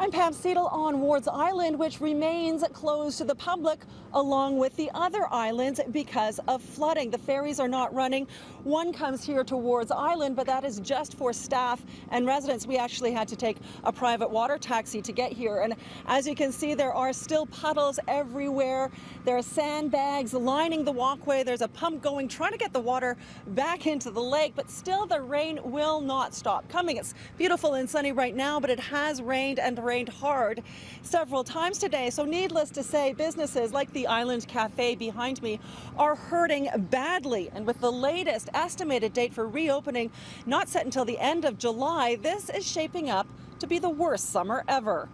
I'm Pam Seatle on Wards Island, which remains closed to the public along with the other islands because of flooding. The ferries are not running. One comes here to Wards Island, but that is just for staff and residents. We actually had to take a private water taxi to get here. And as you can see, there are still puddles everywhere. There are sandbags lining the walkway. There's a pump going, trying to get the water back into the lake, but still the rain will not stop coming. It's beautiful and sunny right now, but it has rained and rained hard several times today. So needless to say, businesses like the Island Cafe behind me are hurting badly. And with the latest estimated date for reopening not set until the end of July, this is shaping up to be the worst summer ever.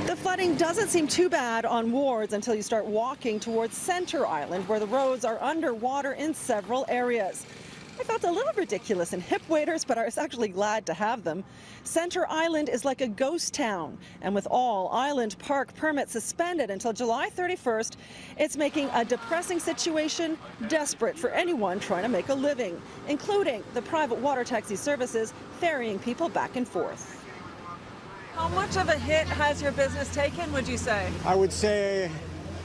The flooding doesn't seem too bad on Wards until you start walking towards Center Island, where the roads are underwater in several areas. I felt a little ridiculous in hip waders, but I was actually glad to have them. Center Island is like a ghost town, and with all island park permits suspended until July 31st, it's making a depressing situation desperate for anyone trying to make a living, including the private water taxi services ferrying people back and forth. How much of a hit has your business taken, would you say? I would say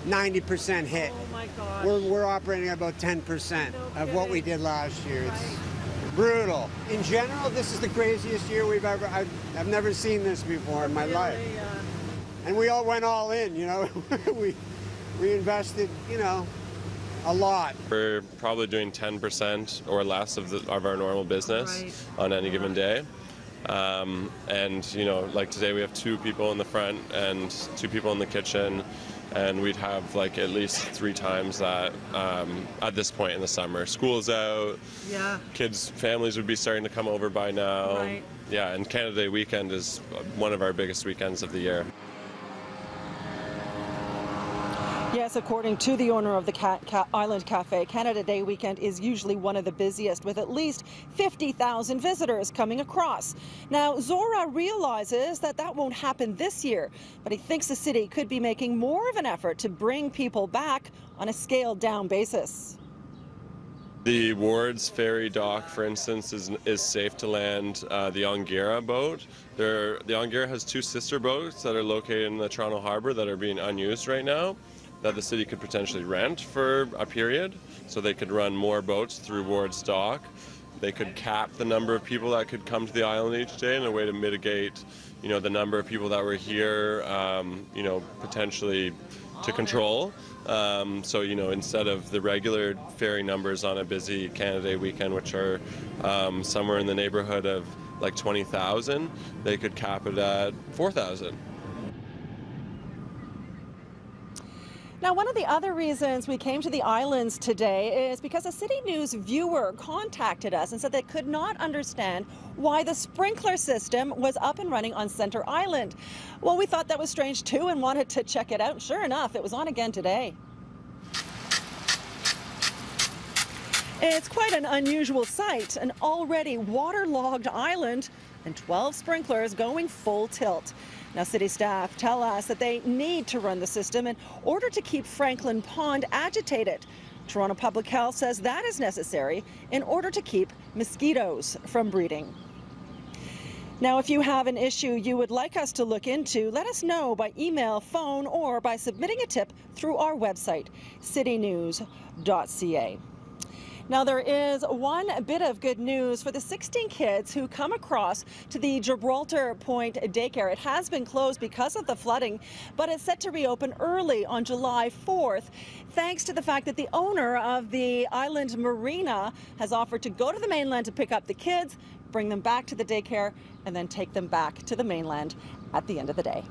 90% hit. Oh my gosh. We're operating at about 10% of what we did last year. Right. It's brutal. In general, this is the craziest year I've never seen this before in my life. And we all went all in, you know. we invested, you know, a lot. We're probably doing 10% or less of our normal business on any given day. And, you know, like today we have 2 people in the front and 2 people in the kitchen. And we'd have like at least 3 times that at this point in the summer. School's out. Yeah. Kids, families would be starting to come over by now. Right. Yeah, and Canada Day weekend is one of our biggest weekends of the year. Yes, according to the owner of the Island Cafe, Canada Day weekend is usually one of the busiest, with at least 50,000 visitors coming across. Now, ZORAH realizes that won't happen this year, but he thinks the city could be making more of an effort to bring people back on a scaled-down basis. The Wards ferry dock, for instance, is safe to land the Ongira boat. The Ongira has 2 sister boats that are located in the Toronto Harbour that are being unused right now, that the city could potentially rent for a period, so they could run more boats through Wards dock. They could cap the number of people that could come to the island each day in a way to mitigate, you know, the number of people that were here, you know, potentially to control. So, you know, instead of the regular ferry numbers on a busy Canada Day weekend, which are somewhere in the neighborhood of like 20,000, they could cap it at 4,000. Now, one of the other reasons we came to the islands today is because a CityNews viewer contacted us and said they could not understand why the sprinkler system was up and running on Center Island. Well, we thought that was strange too and wanted to check it out. Sure enough, it was on again today. It's quite an unusual sight, an already waterlogged island and 12 sprinklers going full tilt. Now, city staff tell us that they need to run the system in order to keep Franklin Pond agitated. Toronto Public Health says that is necessary in order to keep mosquitoes from breeding. Now, if you have an issue you would like us to look into, let us know by email, phone, or by submitting a tip through our website, citynews.ca. Now, there is one bit of good news for the 16 kids who come across to the Gibraltar Point daycare. It has been closed because of the flooding, but it's set to reopen early on July 4th, thanks to the fact that the owner of the island marina has offered to go to the mainland to pick up the kids, bring them back to the daycare, and then take them back to the mainland at the end of the day.